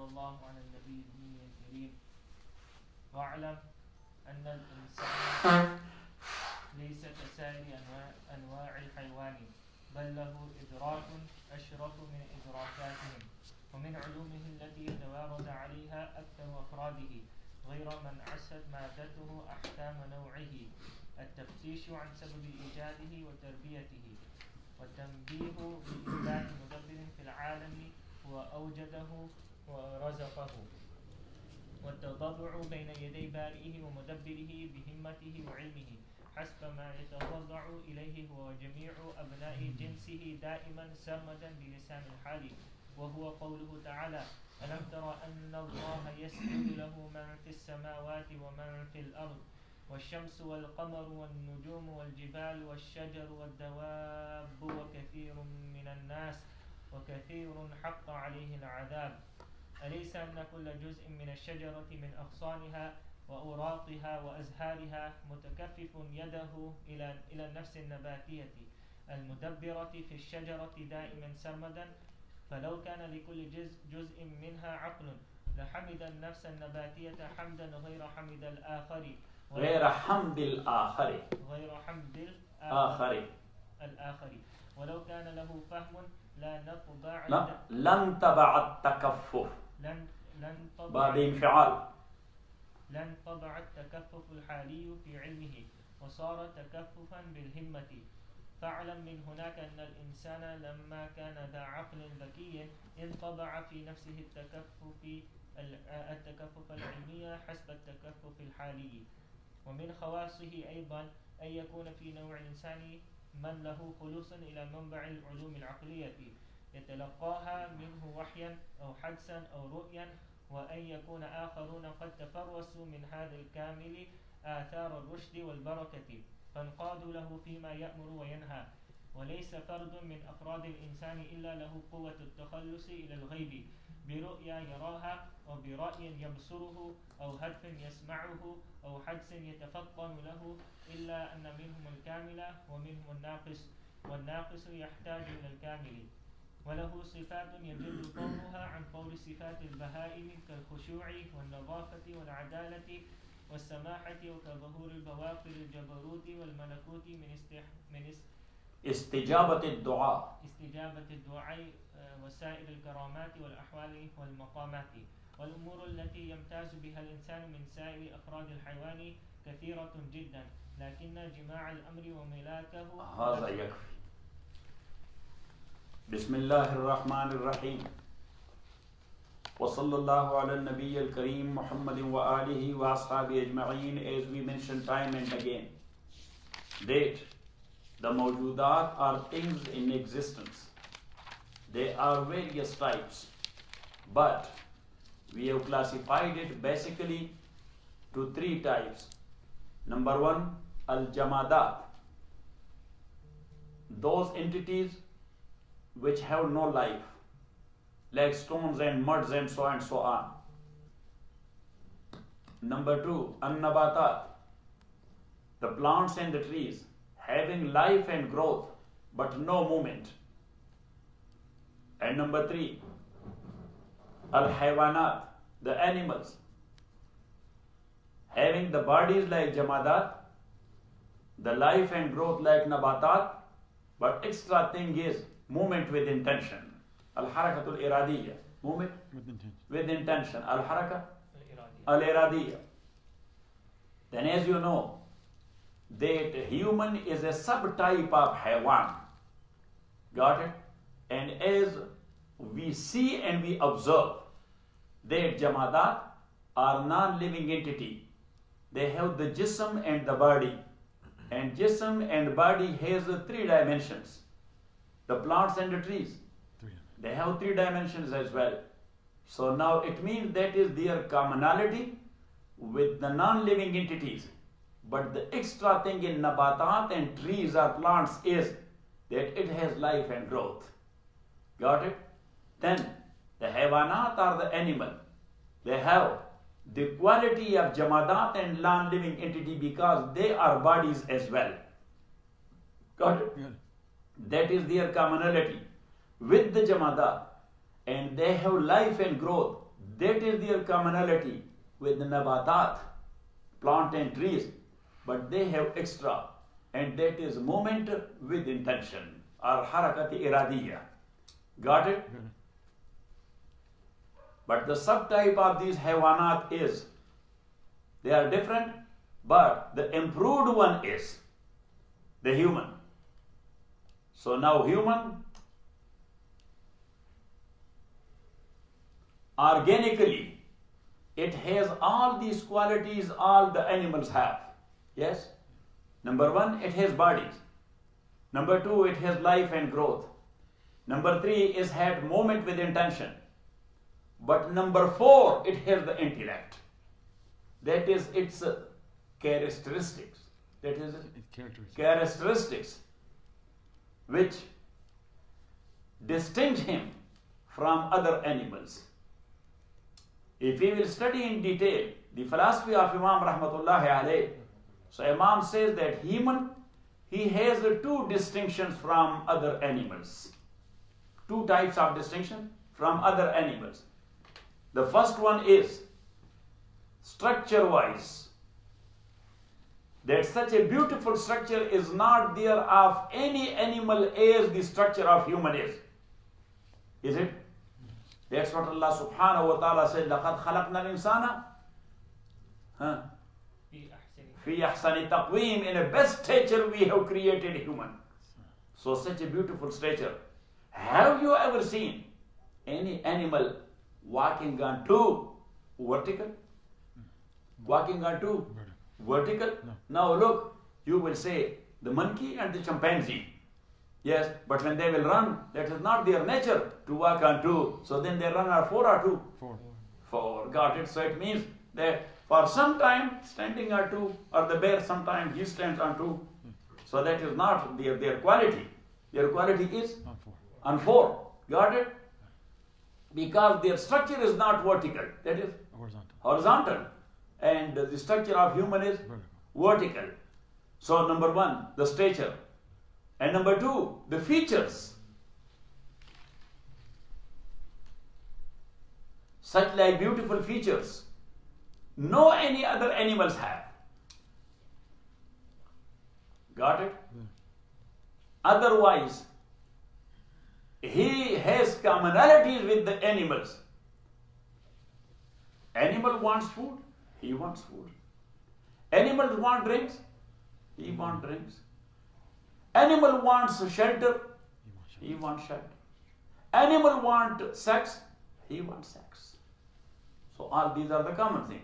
وصلى الله على النبي الكريم. واعلم أن الإنسان ليس كسائر أنواع الحيوان، بل له إدراك أشرف من إدراكاتهم، ومن علومه التي يتوارد عليها أكثر أفراده، غير من عست مادته أحكام نوعه، التفتيش عن سبب إيجاده وتربيته، والتنبيه بإثبات مدبر في العالم هو أوجده ورزقه، والتضرع بين يدي بارئه ومدبره بهمته وعلمه حسب ما يتضرع إليه هو وجميع أبناء جنسه دائما سرمدا بلسان الحال، وهو قوله تعالى: ألم تر أن الله يسجد له من في السماوات ومن في الأرض والشمس والقمر والنجوم والجبال والشجر والدواب وكثير من الناس وكثير حق عليه العذاب، أليس أن كل جزء من الشجرة من أغصانها وأوراقها وأزهارها متكفف يده إلى النفس النباتية المدبرة في الشجرة دائما سرمدا؟ فلو كان لكل جزء منها عقل لحمد النفس النباتية حمدا غير حمد الآخر ولو كان له فهم لن تبع التكفف بعد انفعال، لن طبع التكفف الحالي في علمه وصار تكففا بالهمة. فاعلم من هناك أن الإنسان لما كان ذا عقل ذكي انطبع في نفسه التكفف العلمي حسب التكفف الحالي. ومن خواصه أيضا أن يكون في نوع الإنسان من له خلوص إلى منبع العلوم العقلية يتلقاها منه وحيا أو حدسا أو رؤيا، وأن يكون آخرون قد تفرسوا من هذا الكامل آثار الرشد والبركة فانقادوا له فيما يأمر وينهى. وليس فرد من أفراد الإنسان إلا له قوة التخلص إلى الغيب برؤيا يراها أو برأي يبصره أو هدف يسمعه أو حدس يتفطن له، إلا أن منهم الكامل ومنهم الناقص، والناقص يحتاج إلى الكامل. وله صفات يجل طورها عن طور صفات البهائم كالخشوع والنظافة والعدالة والسماحة، وكظهور البواقر الجبروت والملكوت من استجابة الدعاء وسائر الكرامات والأحوال والمقامات. والأمور التي يمتاز بها الإنسان من سائر أفراد الحيوان كثيرة جدا، لكن جماع الأمر وملاكه هذا يكفي. بسم الله الرحمن الرحيم، وصلى الله على النبي الكريم محمد وآله وأصحابه أجمعين. As we mentioned time and again, that the mawjudat are things in existence. They are various types, but we have classified it basically to three types. Number one, al-jamadat, those entities which have no life, like stones and muds and so on. Number two, an-nabatat, the plants and the trees having life and growth but no movement. And number three, al-haywanat, the animals having the bodies like jamadat, the life and growth like nabatat, but extra thing is movement with intention. Al-harakatul iradiyya, movement with intention. Al-haraka al-iradiyya. Then as you know, that human is a subtype of haywan. Got it? And as we see and we observe that jamadat are non-living entity. They have the jism and the body. And jism and body has three dimensions. The plants and the trees, they have three dimensions as well. So now it means that is their commonality with the non-living entities. But the extra thing in nabatat and trees or plants is that it has life and growth. Got it? Then the haywanat are the animal. They have the quality of jamadat and non-living entity because they are bodies as well. Got it? Yeah. That is their commonality with the jamadat, and they have life and growth. That is their commonality with the nabatat, plant and trees, but they have extra, and that is movement with intention, or harakat iradiyya. Got it? But the subtype of these haywanat is, they are different, but the improved one is the human. So now human, organically, it has all these qualities all the animals have. Yes? Number one, it has bodies. Number two, it has life and growth. Number three, it has movement with intention. But number four, it has the intellect. That is its characteristics. That is characteristics which distinguish him from other animals. If we will study in detail the philosophy of Imam Rahmatullahi alayh, so Imam says that human, he has two distinctions from other animals. Two types of distinction from other animals. The first one is structure-wise, that such a beautiful structure is not there of any animal as the structure of human is. Is it? That's what Allah subhanahu wa ta'ala said, لَقَدْ خَلَقْنَا الْإِنسَانَ فِي أَحْسَنِ تَقْوِيمٍ. In a best stature we have created human. So such a beautiful stature. Have you ever seen any animal walking on two vertical? Walking on two vertical? No. Now look, you will say the monkey and the chimpanzee. Yes, but when they will run, that is not their nature to walk on two. So then they run on four or two? Four. Got it? So it means that for some time standing on two, or the bear sometimes he stands on two. So that is not their quality. Their quality is on four. Got it? Because their structure is not vertical, that is horizontal. And the structure of human is vertical. So number one, the stature. And number two, the features. Such like beautiful features, no any other animals have. Got it? Otherwise, he has commonalities with the animals. Animal wants food, he wants food. Animals want drinks, he wants drinks. Animal wants shelter, he wants shelter. Animal wants sex, he wants sex. So all these are the common things.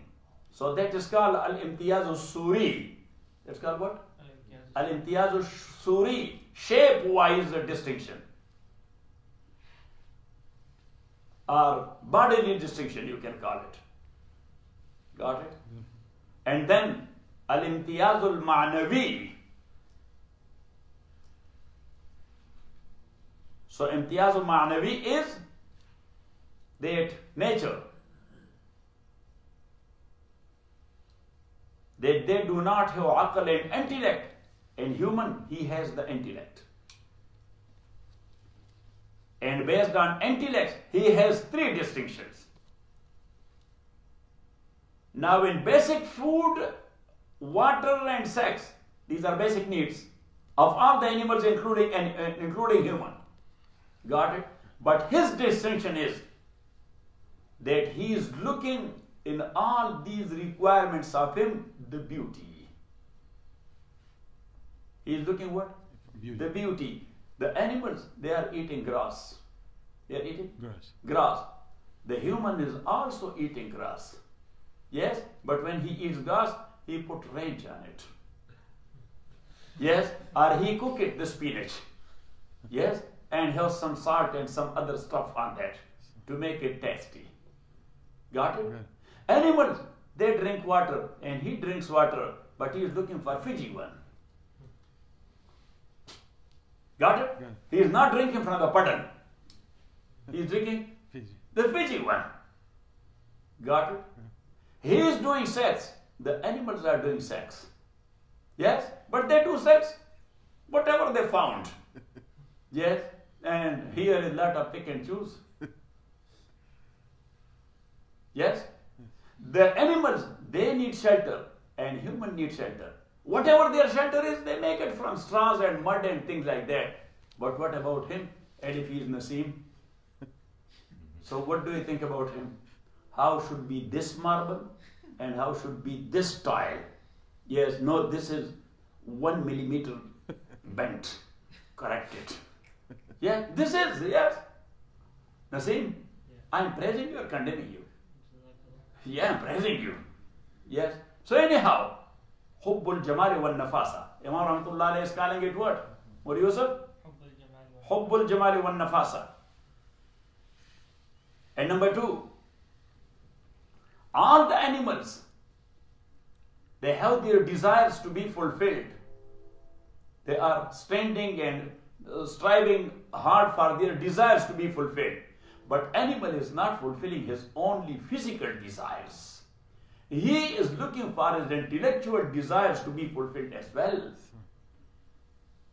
So that is called al-imtiyaz al-suri. That's called what? Al-imtiyaz al-suri, shape-wise distinction. Or bodily distinction, you can call it. Got it? And then al-imtiyaz al-ma'nawi. So imtiyaz al-ma'nawi is that nature, that they do not have aql and intellect. In human, he has the intellect. And based on intellect, he has three distinctions. Now in basic food, water and sex, these are basic needs of all the animals including human. Got it? But his distinction is that he is looking in all these requirements of him, the beauty. He is looking what? Beauty. The beauty. The animals, they are eating grass. They are eating Grass. The human is also eating grass. Yes, but when he eats grass, he put ranch on it. Yes, or he cook it, the spinach. Yes, and have some salt and some other stuff on that to make it tasty. Got it? Right. Animals, they drink water, and he drinks water, but he is looking for Fiji one. Got it? Yeah. He is not drinking from the puddle. He is drinking Fiji. the Fiji one. Got it? He is doing sex. The animals are doing sex. Yes? But they do sex. Whatever they found. Yes? And here is a lot of pick and choose. Yes? The animals, they need shelter, and humans need shelter. Whatever their shelter is, they make it from straws and mud and things like that. But what about him? And if he is Naseem? So what do you think about him? How should be this marble and how should be this tile? Yes, no, this is 1 millimeter bent. Correct it. Yeah, this is, yes. Naseem, I am praising you or condemning you? Yeah, I'm praising you. Yes. So anyhow, Hubbul Jamali wal Nafasa. Imam Rahmatullah is calling it what? What do you say? Hubbul Jamali wal Nafasa. And number 2, all the animals, they have their desires to be fulfilled. They are standing and striving hard for their desires to be fulfilled. But animal is not fulfilling his only physical desires. He is looking for his intellectual desires to be fulfilled as well.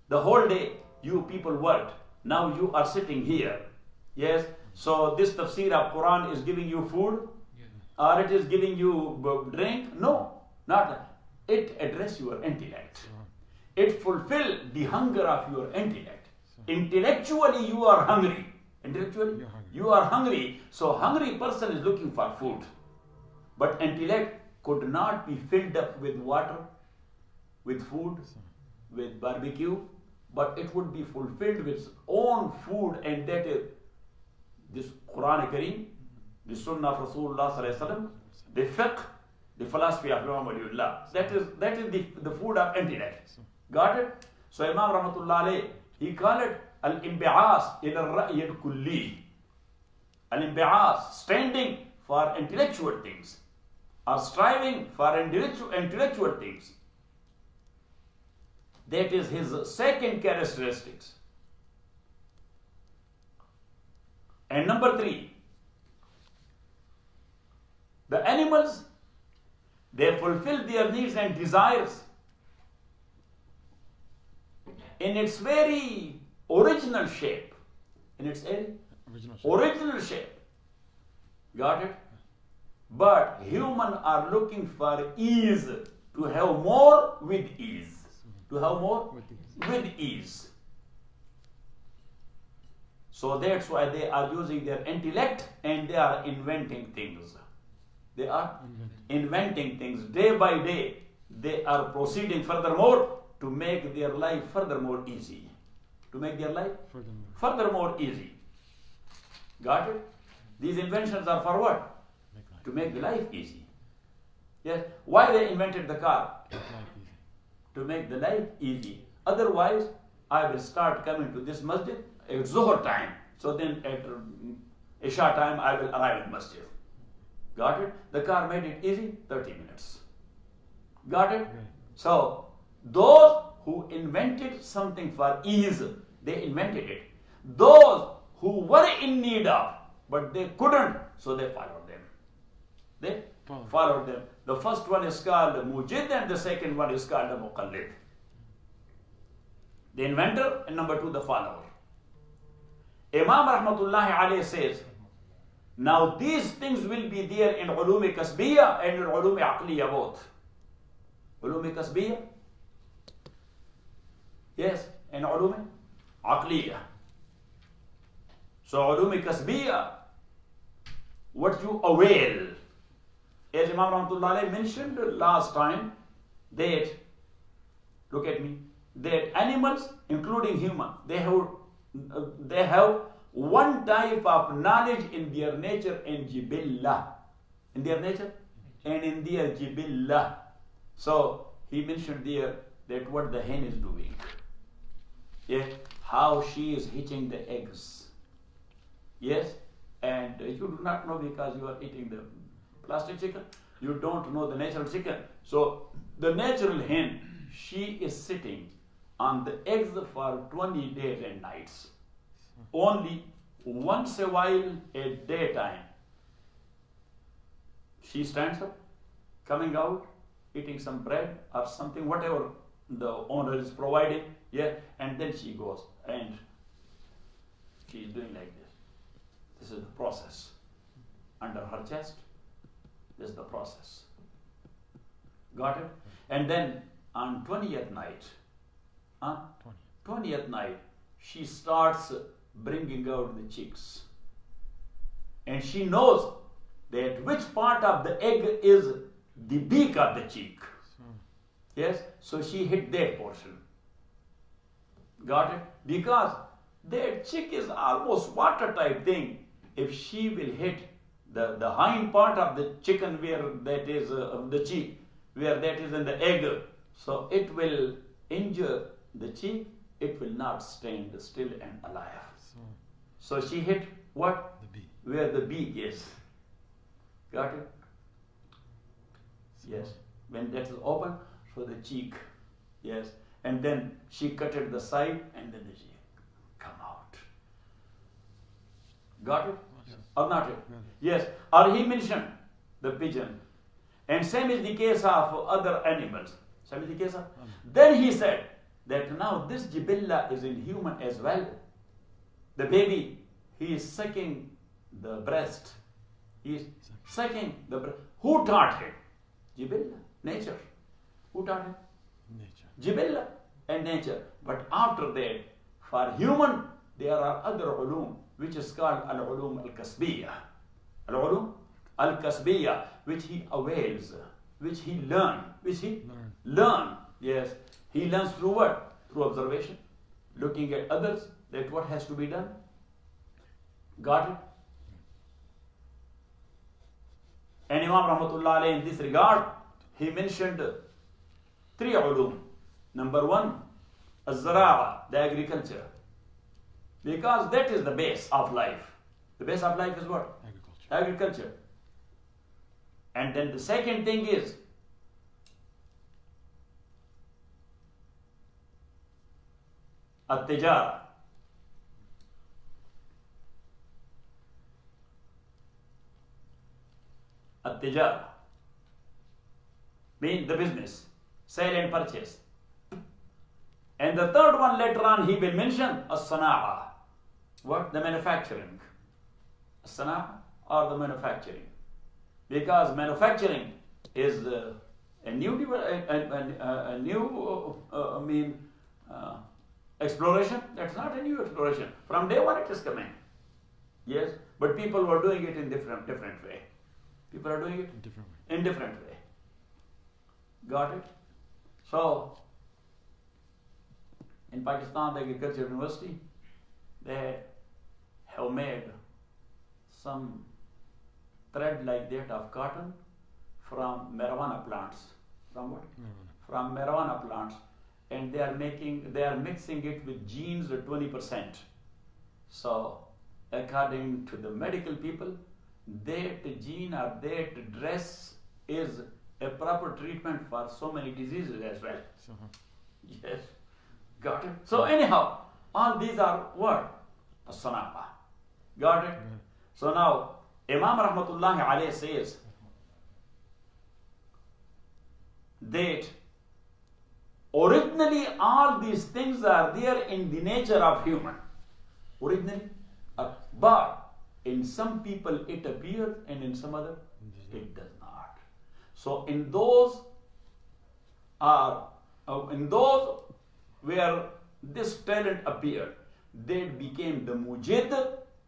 The whole day you people worked. Now you are sitting here. Yes. So this Tafsir Ul Quran is giving you food, or it is giving you drink? No, not that. It addresses your intellect. It fulfills the hunger of your intellect. Intellectually you are hungry. Intellectually you are hungry. So hungry person is looking for food. But intellect could not be filled up with water, with food, with barbecue, but it would be fulfilled with its own food, and that is this Quran Kareem, the Sunnah of Rasulullah, the fiqh, the philosophy of Allah. That is the food of intellect. Got it? So Imam Rahmatullah alayhi, he called it al-imbi'as ila al-ra'y al-kulli. Al-imbi'as, standing for intellectual things, or striving for intellectual things. That is his second characteristics. And number 3, the animals, they fulfill their needs and desires in its very original shape. In its original shape. Got it? But humans are looking for ease, to have more with ease. To have more with ease. So that's why they are using their intellect and they are inventing things. They are inventing things day by day. They are proceeding furthermore to make their life furthermore easy. To make their life furthermore easy. Got it? These inventions are for what? To make the life easy. Yes. Why they invented the car? To make the life easy. Otherwise, I will start coming to this masjid at Zuhr time. So then at Isha time, I will arrive in masjid. Got it? The car made it easy, 30 minutes. Got it? So, those who invented something for ease, they invented it. Those who were in need of, but they couldn't, so they followed them. They followed them. The first one is called Mujid and the second one is called Muqallid. The inventor and number 2, the follower. Imam Rahmatullahi alayhi says, now these things will be there in ulum kasbiyya and in ulum aqliyya both. Ulum kasbiyya? Yes, and ulum aqliyya. So ulum kasbiyya, what you avail. As Imam Rahmatullahi mentioned last time, that, look at me, that animals, including human, they have one type of knowledge in their nature and jibillah. In their nature and in their jibillah. So he mentioned there that what the hen is doing. Yeah, how she is hitching the eggs. Yes, and you do not know because you are eating the plastic chicken. You don't know the natural chicken. So the natural hen, she is sitting on the eggs for 20 days and nights. Only once a while at daytime, she stands up, coming out, eating some bread or something, whatever the owner is providing, yeah, and then she goes and she is doing like this. This is the process. Under her chest, This is the process. Got it? And then on 20th night, 20th night, she starts bringing out the chicks. And she knows that which part of the egg is the beak of the chick. Yes? So she hit that portion. Got it? Because that chick is almost water type thing. If she will hit the hind part of the chicken where that is of the cheek, where that is in the egg, so it will injure the cheek, it will not stand still and alive. So she hit what? The beak. Where the beak is. Got it? Yes. When that is open, so the cheek. Yes. And then she cutted the side and then the cheek come out. Got it? Yes. Or not it? Yes. Or he mentioned the pigeon. And same is the case of other animals. Same is the case of. Then he said that now this jibilla is in human as well. The baby, he is sucking the breast. He is sucking the breast. Who taught him? Jibilla, nature. Who taught him? Nature. Jibilla and nature. But after that, for human, there are other ulum, which is called al-ulum al-kasbiyya. Al-ulum al-kasbiyya, which he avails, which he learn. Yes. He learns through what? Through observation, looking at others, that what has to be done. Got it? And Imam Rahmatullah alayhi in this regard, he mentioned 3 ulum. Number 1, az-zara'a, the agriculture. Because that is the base of life. The base of life is what? Agriculture. And then the second thing is at-tijara. At-tijara means the business, sale and purchase. And the third one later on he will mention as-sana'a. What? The manufacturing. As-sana'a or the manufacturing. Because manufacturing is a new exploration. That's not a new exploration. From day one it is coming. Yes, but people were doing it in different way. People are doing it in different way. Got it? So, in Pakistan, the Agriculture University, they have made some thread like that of cotton from marijuana plants. From what? From marijuana plants. And they are mixing it with genes at 20%. So, according to the medical people, that gene or that dress is a proper treatment for so many diseases as well. Yes. Got it? So anyhow, all these are what? As-sana'a. Got it? So now, Imam Rahmatullahi alayhi says that originally all these things are there in the nature of human. Originally. But in some people it appears and in some other it does not. So in those where this talent appeared, they became the mujid,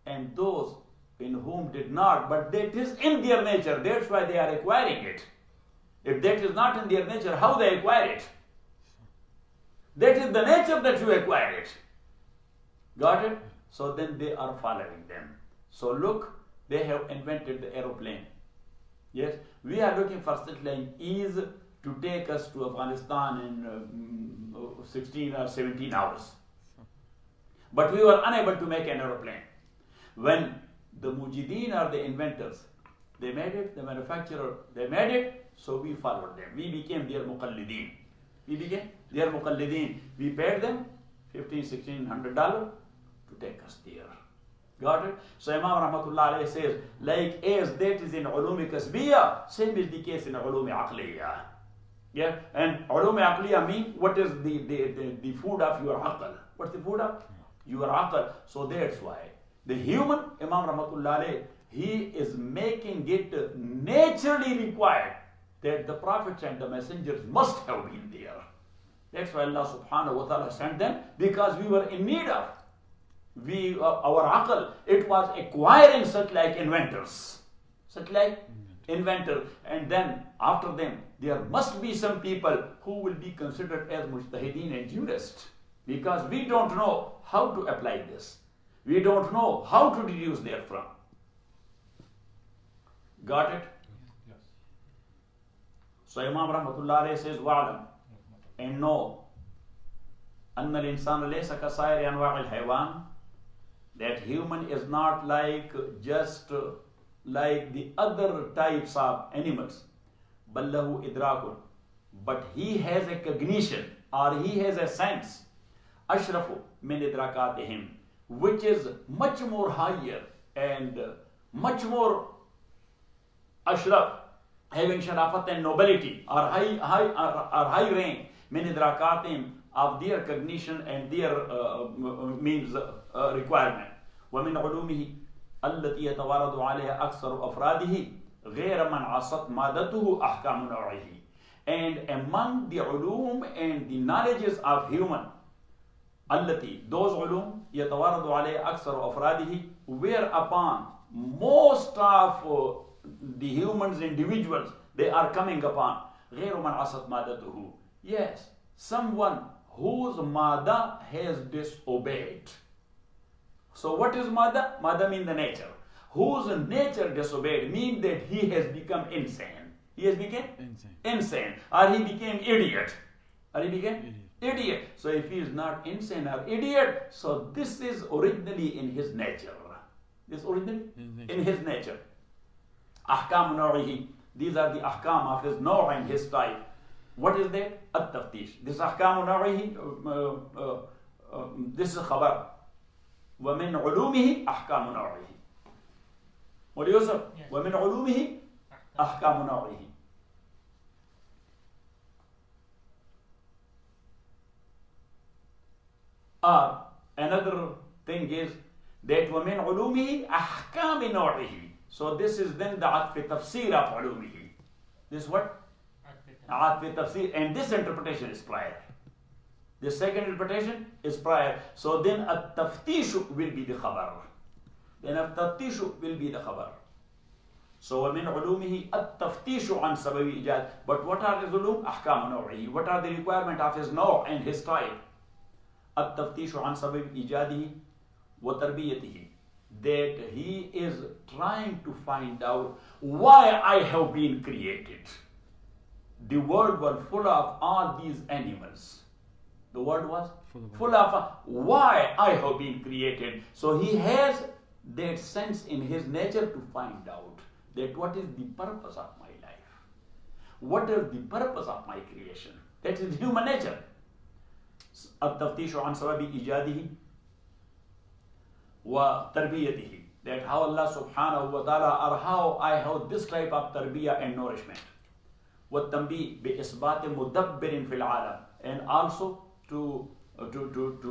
and those in whom did not, but that is in their nature. That's why they are acquiring it. If that is not in their nature, how they acquire it? That is the nature that you acquire it. Got it? So then they are following them. So look, they have invented the aeroplane. Yes, we are looking for such like ease to take us to Afghanistan in 16 or 17 hours. But we were unable to make an aeroplane. When the mujideen or the inventors, they made it, the manufacturer, they made it, so we followed them. We became their muqallideen. We paid them $1,500-$1,600 to take us there. Got it? So Imam Rahmatullah alayhi says, like as that is in ulum kasbiyya, same is the case in ulum aqliyya. Yeah? And ulum aqliyya means what is the food of your aql. What's the food of? Your aql. So that's why the human, Imam Rahmatullah alayhi, he is making it nature naturally required that the prophets and the messengers must have been there. That's why Allah subhanahu wa ta'ala sent them, because we were in need of. Our aql, it was acquiring such like inventors. And then after them, there must be some people who will be considered as mujtahideen and jurists, because we don't know how to apply this. We don't know how to deduce therefrom. Got it? Yes. So Imam Rahmatullah alayhi says, wa'alam, and know, anna al-insan laysa kasayri anwa' al-haywan, that human is not like just like the other types of animals. Ballahu idrakun, but he has a cognition or he has a sense. Ashrafu min idrakatihim, which is much more higher and much more ashraf, having sharafat and nobility or high rank min idrakatihim, of their cognition and their means requirement. ومن علومه التي يتوارد عليها أكثر أفراده غير من عصت مادته أحكام نوعه. And among the ulum and the knowledges of human, التي, those ulum يتوارد عليها أكثر أفراده, whereupon most of the humans, individuals, they are coming upon غير من عصت مادته. Yes, someone whose mada has disobeyed. So what is mada? Mada means the nature. Whose nature disobeyed means that he has become insane. He has become insane. Or he became idiot. Idiot. So if he is not insane or idiot, so this is originally in his nature. This originally in his nature. Ahkam na'ihi. These are the ahkam of his naw and his type. What is that? At-taftish. This ahkam na'ihi, this is khabar. وَمِنْ عُلُومِهِ أَحْكَامُ نَوْعِهِ. What do you say? وَمِنْ عُلُومِهِ أَحْكَامُ نَوْعِهِ. Another thing is that وَمِنْ عُلُومِهِ أَحْكَامِ نَوْعِهِ. So this is then the Tafsir of عُلُومِهِ. This is what? Tafsir. And this interpretation is prior. The second interpretation is prior. So then a taftishu will be the khabar. So وَمِنْ عُلُومِهِ التَّفْتِيشُ عَنْ سَبَبِ إِيجَادِ. But what are his ulum? أحكام نوعه. What are the requirement of his naw and his type? التَّفْتِيشُ عَنْ سَبَبِ إِيجَادِهِ وَتَرْبِيَتِهِ. That he is trying to find out why I have been created. The world was full of all these animals. The world was full of why I have been created. So he has that sense in his nature to find out that what is the purpose of my life. What is the purpose of my creation? That is human nature. التفتيش عن سبب إيجاده وتربيته. That how Allah subhanahu wa ta'ala, or how I have this type of tarbiyah and nourishment. والتنبيه بإثبات مدبر في العالم. And also to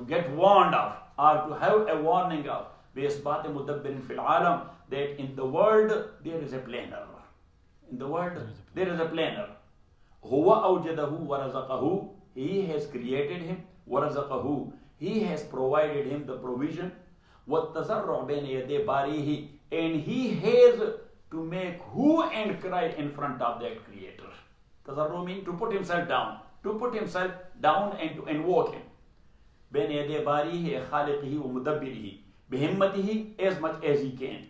get warned of, or to have a warning of, بإثبات مدبر في العالم, that in the world there is a planner. In the world there is a planner. هو أوجده ورزقه. He has created him. ورزقه. He has provided him the provision. والتزرع بين يدي باريه. And he has to make hue and cry in front of that creator. Tazarru means to put himself down. To put himself down and to invoke him. بين يدي باريه خالقه ومدبره. بهمته, as much as he can.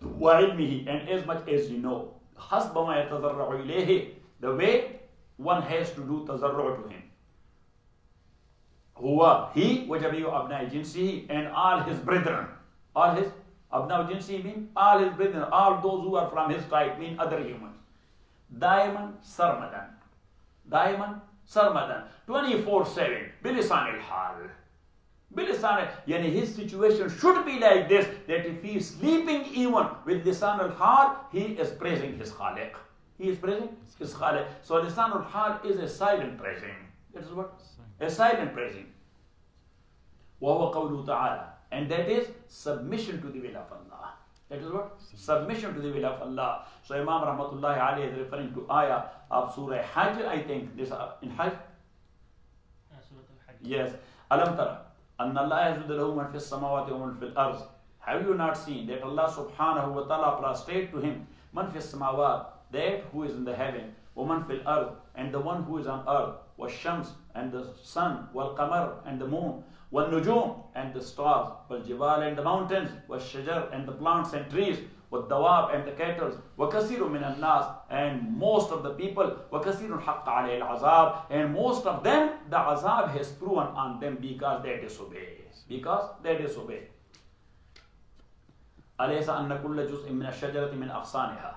وعلمه, and as much as you know. حسب ما يتزرع إليه. The way one has to do tazarru to him. Huwa, he, وجميع أبناء جنسه, and all his brethren. All his أبناء جنسه mean all his brethren, all those who are from his type mean other humans. دائما سرمدا. دائما سرمدا. 24/7. بلسان الحال. بلسان, yani his situation should be like this, that if he is sleeping even with lisan al-hal, he is praising his khaliq. He is praising his khaliq. So lisan al-hal is a silent praising. That is what? A silent praising. وَهُوَ قَوْلُهُ تَعَالَى. And that is submission to the will of Allah. That is what? Submission to the will of Allah. So Imam Rahmatullahi alayhi is referring to ayah of Surah Hajj, I think. This in Hajj? Yes. Alam tara. Anna Allah yasjudu lahu man fis samawati wa man fil arz. Have you not seen that Allah subhanahu wa ta'ala prostrate to him man fis samawat, that who is in the heaven, wa man fil arz, and the one who is on earth, wa shams, and the sun, wal qamar, and the moon, wal nujum, and the stars, wal jibal, and the mountains, wal shajar, and the plants and trees, wal dawab, and the cattle, wa kasiru min al-nas, and most of the people, wa kasirun haqqa alayhi al-azab, and most of them the azab has proven on them because they disobey. Because they disobey. Alaysa anna kulla juz'in min ash-shajarati min aqsaniha.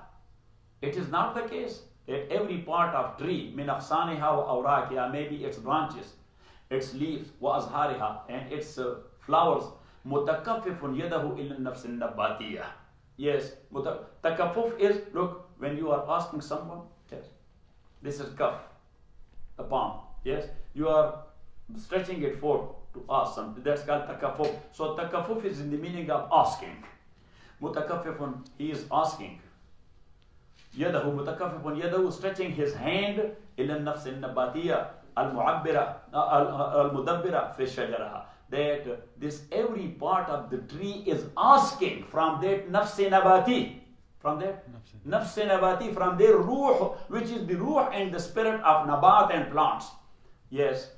It is not the case that every part of tree, min aqsaniha wa awraqiha, maybe its branches, its leaves, wa azhariha, and its flowers, mutakaffifun yadahu ila an-nafs an-nabatiyah. Yes, takaffuf is, look, when you are asking someone, yes, this is kaf, the palm, yes, you are stretching it forward to ask something, that's called takaffuf. So takaffuf is in the meaning of asking. Mutakaffifun, he is asking. Yadahu, mutakaffifun yadahu, stretching his hand, ila an-nafs an-nabatiyah, al-mu'abbira, al-mudabbira fi shajaraha. That this every part of the tree is asking from that nafs nabati, from that nafs nabati, from their ruh, which is the ruh and the spirit of nabat and plants. Yes.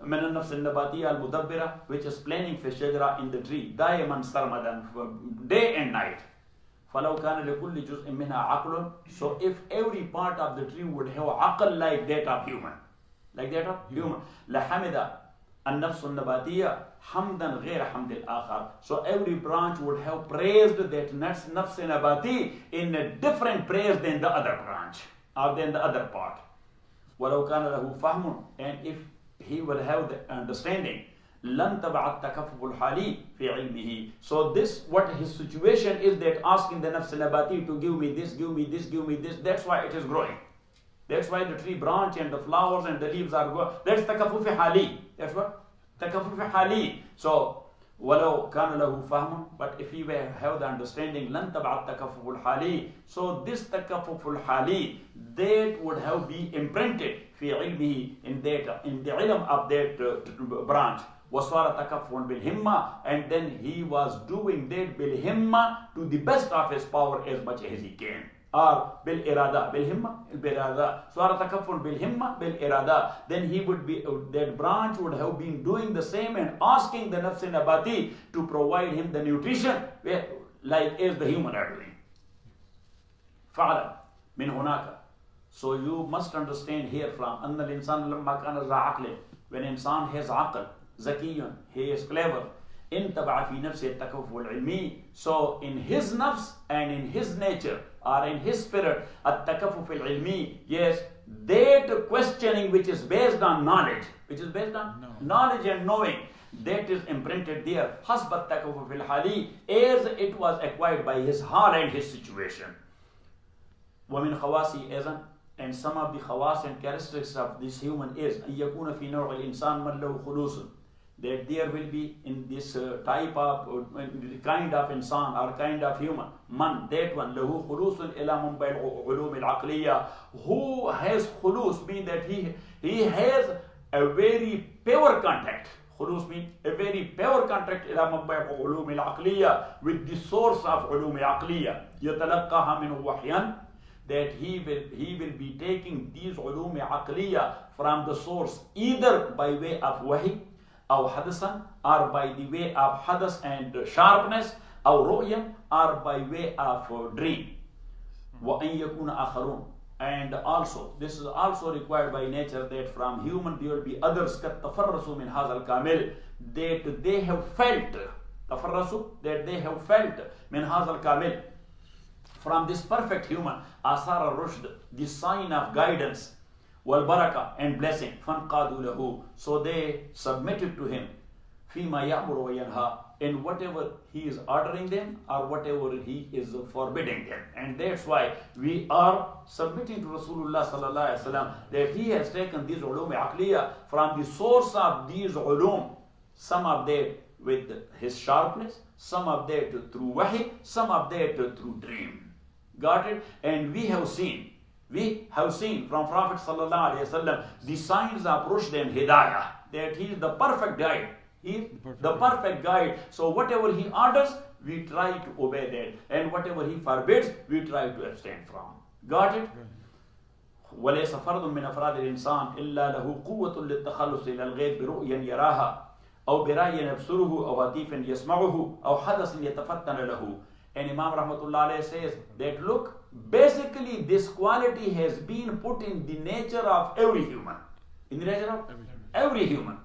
من النفس النباتية المدبرة, which is planning في الشجرة in the tree دائما سرمدا, day and night. فلو كان لكل جزء منها عقل, so if every part of the tree would have عقل like that of human, like that of human, لحمد النفس النباتية حمدا غير حمد الآخر, so every branch would have praised that nafs nabati in a different praise than the other branch or than the other part. ولو كان له فهم, and if he will have the understanding, لن تبع التكفف الحالي في علمه. So this, what his situation is, that asking the nafs nabati to give me this, give me this, give me this, that's why it is growing. That's why the tree branch and the flowers and the leaves are growing. That's takaffuf hali. That's what? Takaffuf hali. So ولو كان له فهم, but if he will have the understanding, لن تبع التكفف الحالي. So this takaffuf hali, that would have been imprinted في علمه, in the ilm of that branch. وصار تكفف بالهمة, and then he was doing that بالهمة to the best of his power as much as he can. Or بالإرادة, بالهمة بالإرادة. صار تكفف بالهمة بالإرادة. Then he would be, that branch would have been doing the same and asking the nafs nabati to provide him the nutrition like as the human are doing. فعلا من هناك. So you must understand here from أن الإنسان لما كان ذا عقل, when insan has عقل, ذكي, he is clever, انتبع في نفسه التكفف العلمي. So in his nafs and in his nature or in his spirit, التكفف العلمي, yes, that questioning which is based on knowledge, which is based on knowledge and knowing, that is imprinted there. حسب التكفف الحالي, as it was acquired by his hal and his situation. ومن خواصي أيضا, and some of the khawas and characteristics of this human is أن يكون في نوع الإنسان من له خلوص, that there will be in this type of kind of insan or kind of human, man, that one, له خلوص إلى منبع العلوم العقلية, who has khulus, mean that he has a very pure contact. Khulus mean a very pure contact إلى منبع العلوم العقلية, with the source of علوم العقلية. يتلقاها منه وحيا, that he will be taking these علوم عقلية from the source, either by way of wahi, or hadasan, or by the way of hadas and sharpness, or ru'ya, or by way of dream. وَأَن يَكُونَ آخَرُونَ, and also, this is also required by nature, that from human there will be others كَتَّفَرَّسُوا مِنْ هَذَا الْكَامِلِ, that they have felt, تَفَرَّسُوا, that they have felt مِنْ هَذَا الْكَامِلِ, from this perfect human, asar al-rushd, the sign of guidance, wal baraka, and blessing, fanqadu lahu, so they submitted to him, fima ya'muru wa yanha, in whatever he is ordering them or whatever he is forbidding them. And that's why we are submitting to Rasulullah sallallahu alaihi wasallam, that he has taken these ulum aqliya from the source of these ulum, some of them with his sharpness, some update through wahi, some update through dream. Got it? And we have seen from Prophet sallallahu alaihi wasallam the signs of rushd and hidayah, that he is the perfect guide. He is the perfect guide. So whatever he orders, we try to obey that, and whatever he forbids, we try to abstain from. Got it? وليس فرد من أفراد الإنسان إلا له قوة للتخلص إلى الغيب برؤيا يراها أو برأي يبصره أو هتيف يسمعه أو حدث يتفتن له. And Imam Rahmatullah Alayhi says that look, basically this quality has been put in the nature of every human. In the nature of every human.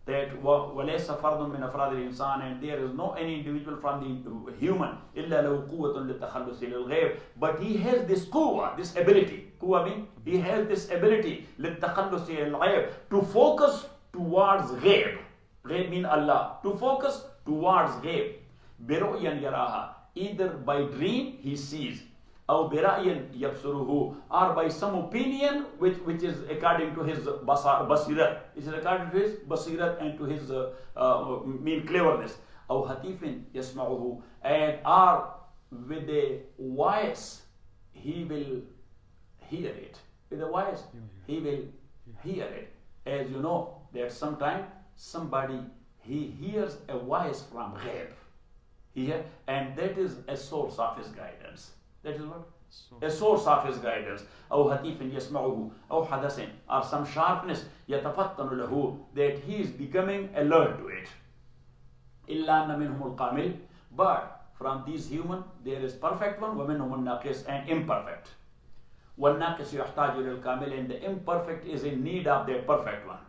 That وَلَيْسَ فَرْضٌ مِّنْ أَفْرَادِ الْإِنسان, and there is no any individual from the human إِلَّا لَهُ قُوَّةٌ لِلتَّخَلُّصِ لِلْغَيْبِ, but he has this quwwah, this ability. Quwwah means he has this ability لِلتَّخَلُّصِ لِلْغَيْبِ, to focus towards ghaib. Ghaib means Allah. To focus towards ghaib. بِرُؤْيًا يَرَاهَا, either by dream he sees, أو برأي يبصره, or by some opinion which is according to his basirat, it is according to his basirat and to his mean cleverness, أو هتيف يسمعه, and or with a voice he will hear it. With a voice he will hear it. As you know that sometimes somebody he hears a voice from ghaib here, and that is a source of his guidance. That is what? A source of his guidance. أو هتيف يسمعه أو حدث, or some sharpness يتفتن له, that he is becoming alert to it. إلا أن منهم القامل, but from these human there is perfect one, ومنهم الناقص, and imperfect. والناقص يحتاج إلى الكامل, and the imperfect is in need of that perfect one.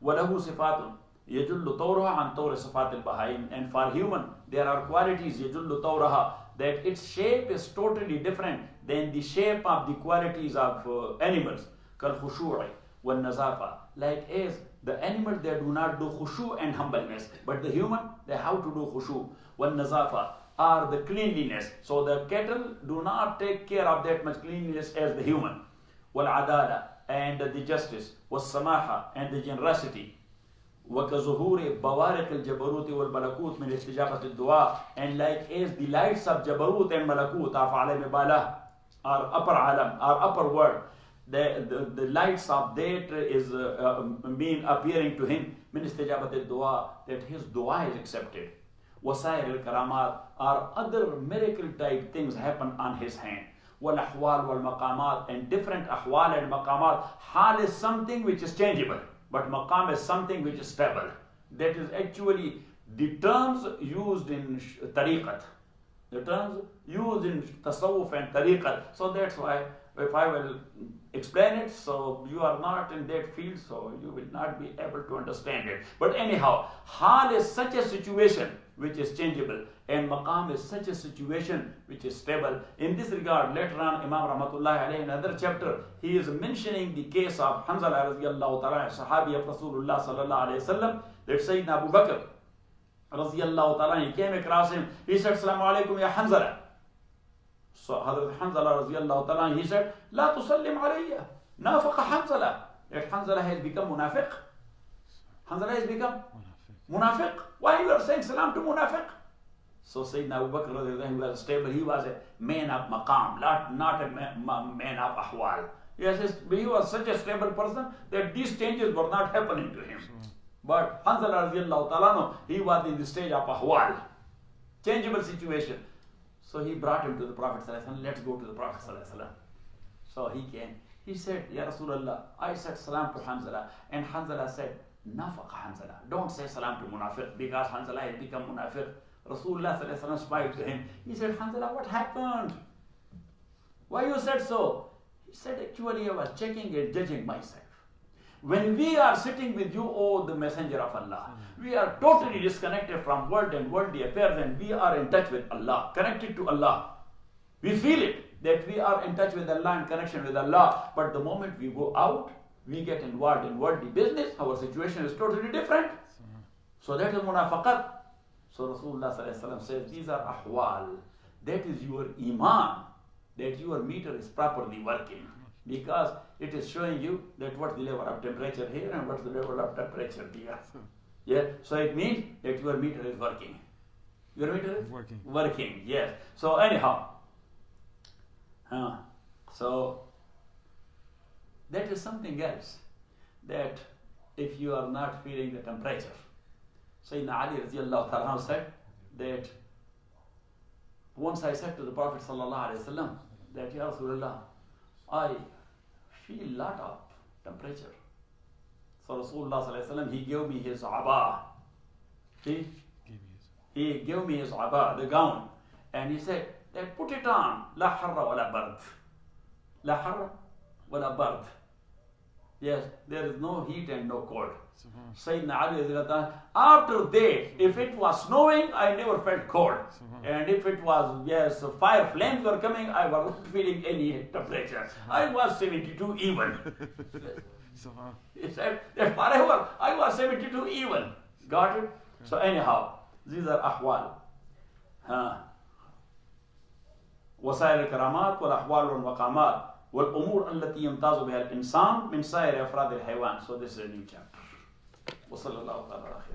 وله صفات يجل طورها عن طور صفات البهائم, and for human there are qualities يجل طورها, that its shape is totally different than the shape of the qualities of animals. كالخشوع والنزافة, like as the animals they do not do khushu and humbleness, but the human they have to do khushu. والنزافة, or the cleanliness, so the cattle do not take care of that much cleanliness as the human. والعدالة, and the justice. والسماحة, and the generosity. وكظهور بوارق الجبروت والملكوت من استجابة الدعاء, and like as the lights of Jabarut and Malakut of Alam Balah, or upper Alam, or upper world, the lights of that is being appearing to him, من استجابة الدعاء, that his dua is accepted. وسائر الكرامات, or other miracle type things happen on his hand. والأحوال والمقامات, and different ahwal and maqamat. Hal is something which is changeable, but maqam is something which is stable. That is actually the terms used in tariqat. The terms used in tasawwuf and tariqat. So that's why if I will explain it, so you are not in that field, so you will not be able to understand it. But anyhow, hal is such a situation which is changeable, and maqam is such a situation which is stable. In this regard, later on, Imam Rahmatullah alayhi, in another chapter, he is mentioning the case of Hanzala radiyallahu ta'ala, sahabi of Rasulullah sallallahu alayhi wasallam, that Sayyidina Abu Bakr radiyallahu ta'ala, he came across him, he said, Assalamu alaikum ya Hanzala. So Hazrat Hanzala radiyallahu ta'ala, he said, La tusallim alayya, nafaqa Hanzala. That Hanzala has become munafiq. Hanzala has become munafiq. Why you are saying salam to munafiq? So Sayyidina Abu Bakr, he was stable, he was a man of maqam, not a man of ahwal. Yes, he was such a stable person that these changes were not happening to him. But Hanzala radiallahu ta'ala, he was in the stage of ahwal, changeable situation. So he brought him to the Prophet sallallahu alaihi wasallam. Let's go to the Prophet sallallahu alaihi wasallam. So he came. He said, Ya Rasulullah, I said salam to Hanzala, and Hanzala said, Nafaqa Hanzala. Don't say salam to munafiq, because Hanzala has become munafiq. Rasulullah sallallahu alaihi wasallam smiled to him. He said, Hanzala, what happened? Why you said so? He said, actually I was checking and judging myself. When we are sitting with you, O the Messenger of Allah, we are totally disconnected from world and worldly affairs, and we are in touch with Allah, connected to Allah. We feel it, that we are in touch with Allah and connection with Allah. But the moment we go out, we get involved in worldly business, our situation is totally different. So that is munafaqat. So Rasulullah sallallahu alaihi wasallam says, these are ahwal. That is your iman, that your meter is properly working. Because it is showing you that what's the level of temperature here and what's the level of temperature here. Yeah, so it means that your meter is working. Your meter is? Working. Working, yes. So anyhow, so that is something else, that if you are not feeling the temperature. Sayyidina Ali radiallahu ta'ala said that once I said to the Prophet sallallahu alaihi wasallam that, Ya Rasulullah, I feel lot of temperature. So Rasulullah sallallahu alaihi wasallam, he gave me his aba. He gave me his aba, the gown, and he said that put it on, la harra wa la bard. La harra wa la bard. Yes, there is no heat and no cold. Sayyidina Ali, after that, if it was snowing, I never felt cold. And if it was, yes, fire flames were coming, I was not feeling any temperature. I was 72 even. He said that forever I was 72 even. Got it? So anyhow, these are ahwal. وسائل الكرامات والأحوال والمقامات والأمور التي يمتاز بها الإنسان من سائر أفراد الحيوان. So this is a new chapter. وصلى الله تعالى على خير.